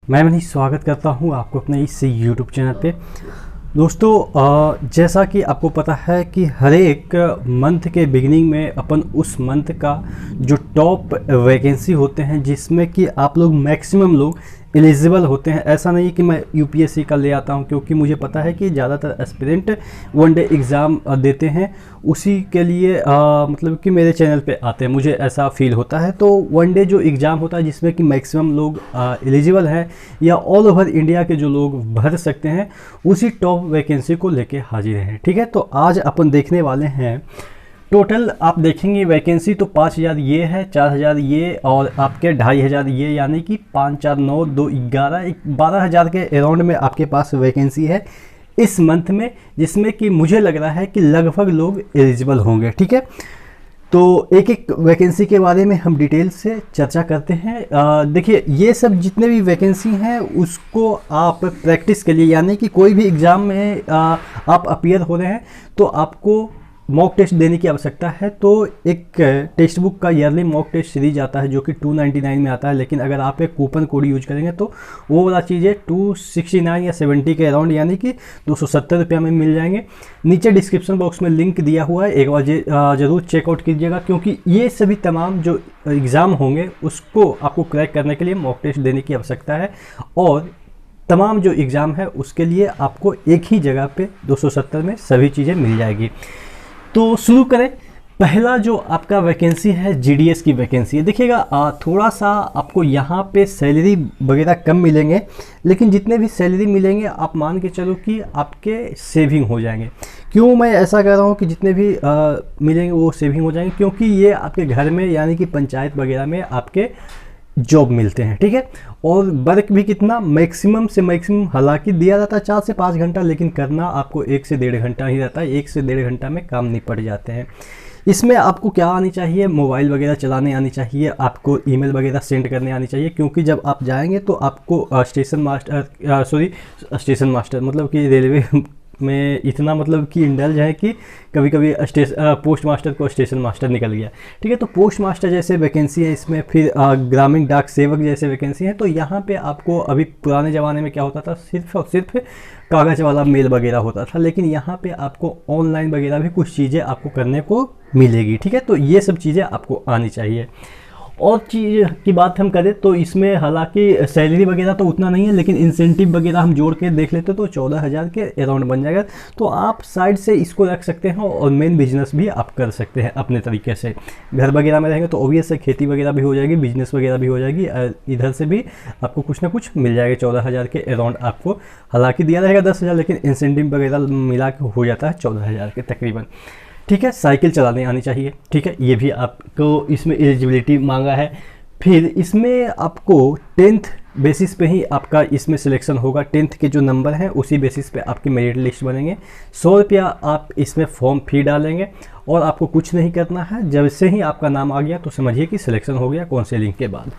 मैं मनीष स्वागत करता हूं आपको अपने इस यूट्यूब चैनल पे। दोस्तों, जैसा कि आपको पता है कि हर एक मंथ के बिगिनिंग में अपन उस मंथ का जो टॉप वैकेंसी होते हैं जिसमें कि आप लोग मैक्सिमम लोग एलिजिबल होते हैं। ऐसा नहीं कि मैं यूपीएससी का ले आता हूं, क्योंकि मुझे पता है कि ज़्यादातर एस्पिरेंट वनडे एग्ज़ाम देते हैं, उसी के लिए मतलब कि मेरे चैनल पे आते हैं, मुझे ऐसा फील होता है। तो वनडे जो एग्ज़ाम होता है जिसमें कि मैक्सिमम लोग एलिजिबल हैं या ऑल ओवर इंडिया के जो लोग भर सकते हैं, उसी टॉप वैकेंसी को लेके हाजिर हैं। ठीक है, तो आज अपन देखने वाले हैं टोटल। आप देखेंगे वैकेंसी तो 5000 ये है, 4000 ये और आपके 2500 ये, यानी कि 5 4 9 2 11 12000 के अराउंड में आपके पास वैकेंसी है इस मंथ में, जिसमें कि मुझे लग रहा है कि लगभग लोग एलिजिबल होंगे। ठीक है, तो एक एक वैकेंसी के बारे में हम डिटेल से चर्चा करते हैं। देखिए, ये सब जितने भी वैकेंसी हैं उसको आप प्रैक्टिस के लिए, यानी कि कोई भी एग्ज़ाम में आप अपीयर हो रहे हैं तो आपको मॉक टेस्ट देने की आवश्यकता है। तो एक टेक्स्ट बुक का ईयरली मॉक टेस्ट सीरीज आता है जो कि 299 में आता है, लेकिन अगर आप एक कूपन कोड यूज करेंगे तो वो वाला चीज़ें 269 या 70 के अराउंड, यानी कि 270 रुपये में मिल जाएंगे। नीचे डिस्क्रिप्शन बॉक्स में लिंक दिया हुआ है, एक बार ज़रूर चेकआउट कीजिएगा, क्योंकि ये सभी तमाम जो एग्ज़ाम होंगे उसको आपको क्रैक करने के लिए मॉक टेस्ट देने की आवश्यकता है, और तमाम जो एग्ज़ाम है उसके लिए आपको एक ही जगह पे 270 में सभी चीज़ें मिल जाएगी। तो शुरू करें। पहला जो आपका वैकेंसी है जीडीएस की वैकेंसी है। देखिएगा, थोड़ा सा आपको यहाँ पे सैलरी वगैरह कम मिलेंगे, लेकिन जितने भी सैलरी मिलेंगे आप मान के चलो कि आपके सेविंग हो जाएंगे। क्यों मैं ऐसा कह रहा हूँ कि जितने भी मिलेंगे वो सेविंग हो जाएंगे? क्योंकि ये आपके घर में यानी कि पंचायत वगैरह में आपके जॉब मिलते हैं। ठीक है, और वर्क भी कितना मैक्सिमम से मैक्सिमम हालांकि दिया जाता है 4 से 5 घंटा, लेकिन करना आपको 1 से 1.5 घंटा ही रहता है। 1 से 1.5 घंटा में काम निपट जाते हैं। इसमें आपको क्या आनी चाहिए? मोबाइल वगैरह चलाने आनी चाहिए, आपको ईमेल वगैरह सेंड करने आनी चाहिए, क्योंकि जब आप जाएंगे तो आपको स्टेशन मास्टर मतलब कि रेलवे में इतना मतलब कि इंडल्ज है कि कभी कभी पोस्ट मास्टर को स्टेशन मास्टर निकल गया। ठीक है, तो पोस्ट मास्टर जैसे वैकेंसी है इसमें, फिर ग्रामीण डाक सेवक जैसे वैकेंसी है। तो यहाँ पे आपको अभी पुराने ज़माने में क्या होता था, सिर्फ और सिर्फ कागज़ वाला मेल वगैरह होता था, लेकिन यहाँ पे आपको ऑनलाइन वगैरह भी कुछ चीज़ें आपको करने को मिलेगी। ठीक है, तो ये सब चीज़ें आपको आनी चाहिए। और चीज़ की बात हम करें तो इसमें हालांकि सैलरी वगैरह तो उतना नहीं है, लेकिन इंसेंटिव वगैरह हम जोड़ के देख लेते तो 14000 के अराउंड बन जाएगा। तो आप साइड से इसको रख सकते हैं और मेन बिजनेस भी आप कर सकते हैं अपने तरीके से। घर वगैरह में रहेंगे तो ऑब्वियस है खेती वगैरह भी हो जाएगी, बिजनेस वगैरह भी हो जाएगी, इधर से भी आपको कुछ ना कुछ मिल जाएगा। 14000 के अराउंड आपको हालांकि दिया रहेगा 10000, लेकिन इंसेंटिव वगैरह मिला के हो जाता है 14000 के तकरीबन। ठीक है, साइकिल चलाने आनी चाहिए। ठीक है, ये भी आपको इसमें एलिजिबिलिटी मांगा है। फिर इसमें आपको 10th बेसिस पे ही आपका इसमें सिलेक्शन होगा। 10th के जो नंबर हैं उसी बेसिस पे आपकी मेरिट लिस्ट बनेंगे। 100 रुपया आप इसमें फॉर्म फी डालेंगे और आपको कुछ नहीं करना है। जब से ही आपका नाम आ गया तो समझिए कि सिलेक्शन हो गया काउंसलिंग के बाद।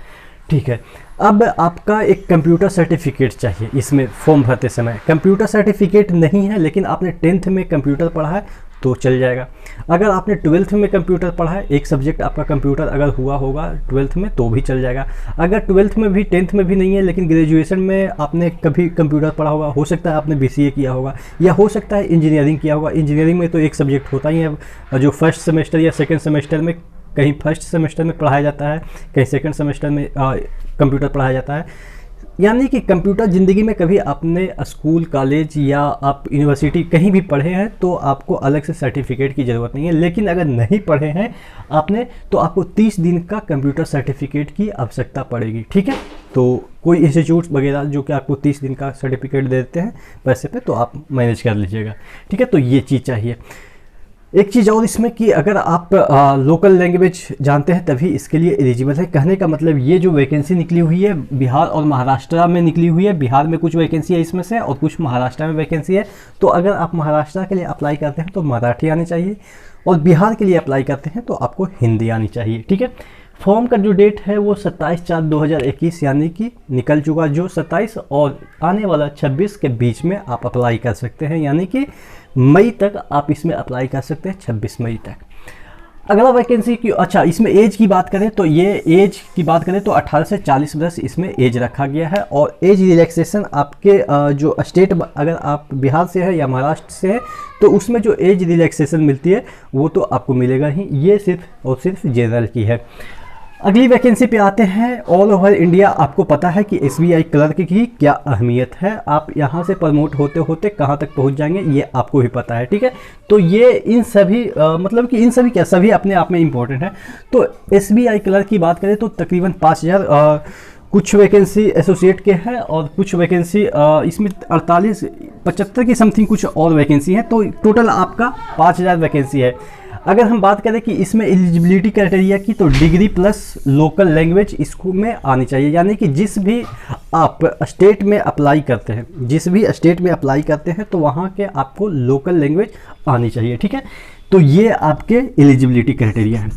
ठीक है, अब आपका एक कंप्यूटर सर्टिफिकेट चाहिए इसमें फॉर्म भरते समय। कंप्यूटर सर्टिफिकेट नहीं है, लेकिन आपने 10th में कंप्यूटर पढ़ा है तो चल जाएगा। अगर आपने 12th में कंप्यूटर पढ़ा है, एक सब्जेक्ट आपका कंप्यूटर अगर हुआ होगा 12th में तो भी चल जाएगा। अगर 12th में भी 10th में भी नहीं है, लेकिन ग्रेजुएशन में आपने कभी कंप्यूटर पढ़ा होगा, हो सकता है आपने बीसीए किया होगा या हो सकता है इंजीनियरिंग किया होगा। इंजीनियरिंग में तो एक सब्जेक्ट होता ही है जो फर्स्ट सेमेस्टर या सेकेंड सेमेस्टर में, कहीं फर्स्ट सेमेस्टर में पढ़ाया जाता है, कहीं सेकेंड सेमेस्टर में कंप्यूटर पढ़ाया जाता है। यानी कि कंप्यूटर ज़िंदगी में कभी आपने स्कूल कॉलेज या आप यूनिवर्सिटी कहीं भी पढ़े हैं तो आपको अलग से सर्टिफिकेट की ज़रूरत नहीं है। लेकिन अगर नहीं पढ़े हैं आपने तो आपको 30 दिन का कंप्यूटर सर्टिफिकेट की आवश्यकता पड़ेगी। ठीक है, तो कोई इंस्टीट्यूट वगैरह जो कि आपको 30 दिन का सर्टिफिकेट देते हैं पैसे पे, तो आप मैनेज कर लीजिएगा। ठीक है, तो ये चीज़ चाहिए। एक चीज़ और इसमें कि अगर आप लोकल लैंग्वेज जानते हैं तभी इसके लिए एलिजिबल है। कहने का मतलब ये जो वैकेंसी निकली हुई है बिहार और महाराष्ट्र में निकली हुई है। बिहार में कुछ वैकेंसी है इसमें से और कुछ महाराष्ट्र में वैकेंसी है। तो अगर आप महाराष्ट्र के लिए अप्लाई करते हैं तो मराठी आनी चाहिए, और बिहार के लिए अप्लाई करते हैं तो आपको हिंदी आनी चाहिए। ठीक है, फॉर्म का जो डेट है वो 27/4/2021 यानी कि निकल चुका जो 27 और आने वाला 26 के बीच में आप अप्लाई कर सकते हैं, यानी कि मई तक आप इसमें अप्लाई कर सकते हैं, 26 मई तक। अगला वैकेंसी की, अच्छा इसमें एज की बात करें तो ये एज की बात करें तो 18 से 40 वर्ष इसमें एज रखा गया है। और एज रिलैक्सेशन आपके जो स्टेट, अगर आप बिहार से है या महाराष्ट्र से है तो उसमें जो एज रिलैक्सेशन मिलती है वो तो आपको मिलेगा ही, ये सिर्फ और सिर्फ जनरल की है। अगली वैकेंसी पे आते हैं। ऑल ओवर इंडिया आपको पता है कि एसबीआई क्लर्क की क्या अहमियत है, आप यहाँ से प्रमोट होते होते कहाँ तक पहुँच जाएंगे ये आपको भी पता है, ठीक है। तो ये इन सभी मतलब कि इन सभी क्या, सभी अपने आप में इम्पोर्टेंट है। तो एसबीआई क्लर्क की बात करें तो तकरीबन 5000 कुछ वैकेंसी एसोसिएट के हैं और कुछ वैकेंसी इसमें 75 की समथिंग कुछ और वैकेंसी हैं, तो टोटल आपका 5000 वैकेंसी है। अगर हम बात करें कि इसमें एलिजिबिलिटी क्राइटेरिया की, तो डिग्री प्लस लोकल लैंग्वेज इसको में आनी चाहिए, यानी कि जिस भी आप स्टेट में अप्लाई करते हैं, जिस भी स्टेट में अप्लाई करते हैं तो वहाँ के आपको लोकल लैंग्वेज आनी चाहिए, ठीक है। तो ये आपके एलिजिबिलिटी क्राइटेरिया है।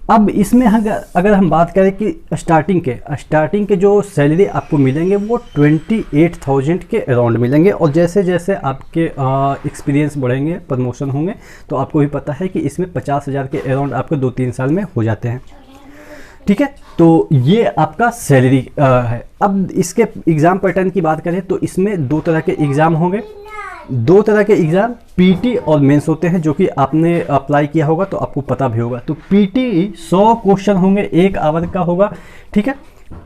अब इसमें अगर हम बात करें कि स्टार्टिंग के जो सैलरी आपको मिलेंगे वो 28,000 के अराउंड मिलेंगे, और जैसे जैसे आपके एक्सपीरियंस बढ़ेंगे, प्रमोशन होंगे, तो आपको भी पता है कि इसमें 50,000 के अराउंड आपको 2-3 साल में हो जाते हैं, ठीक है। तो ये आपका सैलरी है। अब इसके एग्ज़ाम पैटर्न की बात करें तो इसमें 2 तरह के एग्ज़ाम होंगे। 2 तरह के एग्ज़ाम पीटी और मेंस होते हैं, जो कि आपने अप्लाई किया होगा तो आपको पता भी होगा। तो पीटी 100 क्वेश्चन होंगे, 1 आवर का होगा, ठीक है।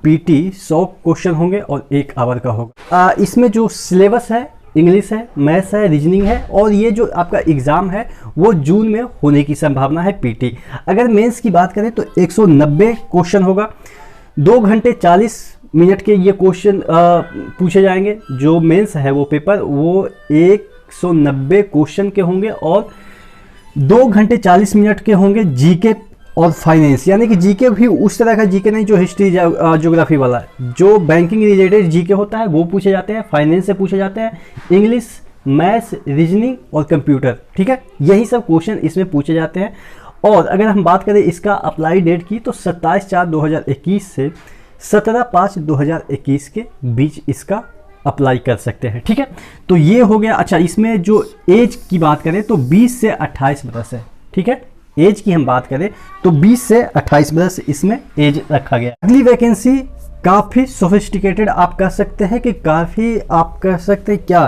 पीटी 100 क्वेश्चन होंगे और 1 आवर का होगा। इसमें जो सिलेबस है, इंग्लिश है, मैथ्स है, रीजनिंग है, और ये जो आपका एग्ज़ाम है वो जून में होने की संभावना है पीटी। अगर मेंस की बात करें तो 190 क्वेश्चन होगा, 2 घंटे 40 मिनट के ये क्वेश्चन पूछे जाएंगे। जो मेंस है वो पेपर वो 190 क्वेश्चन के होंगे और 2 घंटे 40 मिनट के होंगे जीके और फाइनेंस, यानी कि जीके भी उस तरह का जीके नहीं जो हिस्ट्री ज्योग्राफी वाला, जो बैंकिंग रिलेटेड जीके होता है वो पूछे जाते हैं, फाइनेंस से पूछे जाते हैं, इंग्लिश, मैथ्स, रीजनिंग और कंप्यूटर, ठीक है। यही सब क्वेश्चन इसमें पूछे जाते हैं। और अगर हम बात करें इसका अप्लाई डेट की तो 27/4/2021 से 17/5/2021 के बीच इसका अप्लाई कर सकते हैं, ठीक है। तो ये हो गया। अच्छा, इसमें जो एज की बात करें तो 20 से 28 बरस है, ठीक है। एज की हम बात करें तो 20 से 28 बरस इसमें एज रखा गया। अगली वैकेंसी काफ़ी सोफिस्टिकेटेड आप कह सकते हैं कि काफ़ी आप कह सकते हैं क्या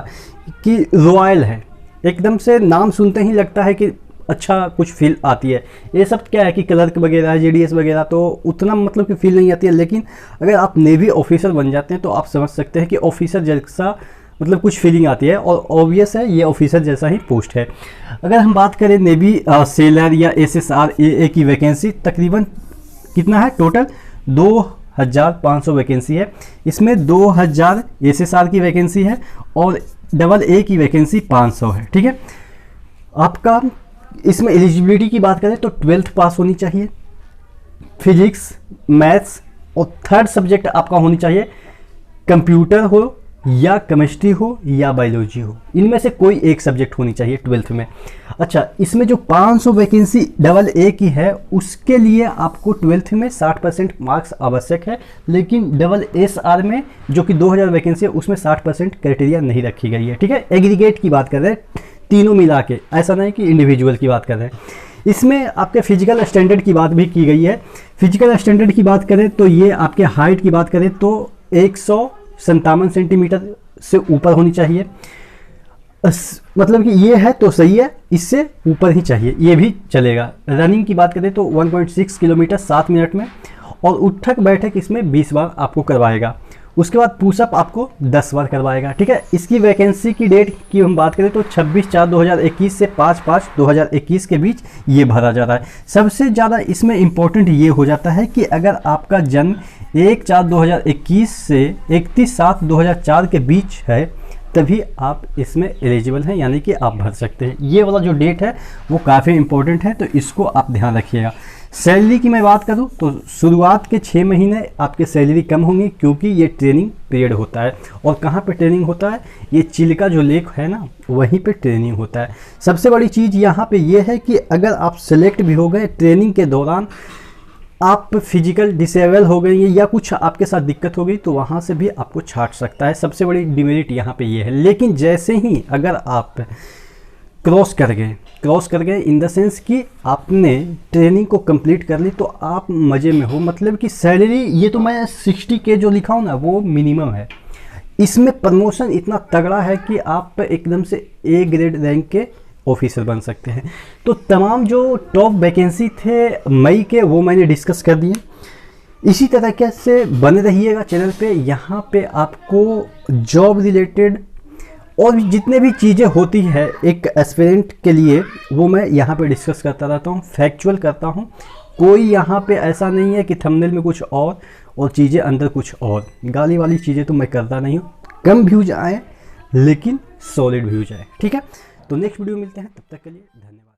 कि रॉयल है, एकदम से नाम सुनते ही लगता है कि अच्छा कुछ फील आती है। ये सब क्या है कि क्लर्क वगैरह, जेडीएस वगैरह तो उतना मतलब कि फील नहीं आती है, लेकिन अगर आप नेवी ऑफिसर बन जाते हैं तो आप समझ सकते हैं कि ऑफिसर जैसा मतलब कुछ फीलिंग आती है, और ऑब्वियस है ये ऑफिसर जैसा ही पोस्ट है। अगर हम बात करें नेवी सेलर या SSR-AA की वैकेंसी तकरीबन कितना है, टोटल 2500 वैकेंसी है। इसमें 2000 SSR की वैकेंसी है और AA की वैकेंसी 500 है, ठीक है। आपका इसमें एलिजिबिलिटी की बात करें तो 12th पास होनी चाहिए, फिजिक्स, मैथ्स और 3rd सब्जेक्ट आपका होनी चाहिए, कंप्यूटर हो या केमिस्ट्री हो या बायोलॉजी हो, इनमें से कोई एक सब्जेक्ट होनी चाहिए 12th में। अच्छा, इसमें जो 500 वैकेंसी AA की है उसके लिए आपको 12th में 60% मार्क्स आवश्यक है, लेकिन SSR में जो कि 2000 वैकेंसी है उसमें 60% क्राइटेरिया नहीं रखी गई है, ठीक है। एग्रीगेट की बात कर रहे हैं तीनों मिला के, ऐसा नहीं कि इंडिविजुअल की बात कर रहे हैं। इसमें आपके फिजिकल स्टैंडर्ड की बात भी की गई है। फिजिकल स्टैंडर्ड की बात करें तो ये आपके हाइट की बात करें तो 157 सेंटीमीटर से ऊपर होनी चाहिए, मतलब कि ये है तो सही है, इससे ऊपर ही चाहिए, ये भी चलेगा। रनिंग की बात करें तो 1.6 किलोमीटर 7 मिनट में, और उठक बैठक इसमें 20 बार आपको करवाएगा। उसके बाद पुशअप आपको 10 बार करवाएगा, ठीक है। इसकी वैकेंसी की डेट की हम बात करें तो 26/4/2021 से 5/5/2021 के बीच ये भरा जा रहा है। सबसे ज़्यादा इसमें इम्पोर्टेंट ये हो जाता है कि अगर आपका जन्म 1/4/2021 से 31/7/2004 के बीच है तभी आप इसमें एलिजिबल हैं, यानी कि आप भर सकते हैं। ये वाला जो डेट है वो काफ़ी इंपॉर्टेंट है, तो इसको आप ध्यान रखिएगा। सैलरी की मैं बात करूं तो शुरुआत के 6 महीने आपके सैलरी कम होंगी, क्योंकि ये ट्रेनिंग पीरियड होता है। और कहाँ पे ट्रेनिंग होता है, ये चिल्का जो लेक है ना वहीं पे ट्रेनिंग होता है। सबसे बड़ी चीज़ यहाँ पे ये है कि अगर आप सेलेक्ट भी हो गए ट्रेनिंग के दौरान, आप फिजिकल डिसेबल हो गई या कुछ आपके साथ दिक्कत हो गई तो वहाँ से भी आपको छाट सकता है। सबसे बड़ी डिमेरिट यहाँ पे ये है। लेकिन जैसे ही अगर आप क्रॉस कर गए इन द सेंस कि आपने ट्रेनिंग को कंप्लीट कर ली तो आप मज़े में हो। मतलब कि सैलरी ये तो मैं 60K जो लिखा हूँ ना वो मिनिमम है, इसमें प्रमोशन इतना तगड़ा है कि आप एकदम से A ग्रेड रैंक के ऑफिसर बन सकते हैं। तो तमाम जो टॉप वैकेंसी थे मई के वो मैंने डिस्कस कर दिए। इसी तरीके से बने रहिएगा चैनल पे, यहाँ पे आपको जॉब रिलेटेड और जितने भी चीज़ें होती है एक एस्पिरेंट के लिए वो मैं यहाँ पे डिस्कस करता रहता हूँ, फैक्चुअल करता हूँ। कोई यहाँ पे ऐसा नहीं है कि थंबनेल में कुछ और चीज़ें अंदर कुछ और, गाली वाली चीज़ें तो मैं करता नहीं हूँ। कम व्यूज आए लेकिन सॉलिड व्यूज आए, ठीक है। तो नेक्स्ट वीडियो मिलते हैं, तब तक के लिए धन्यवाद।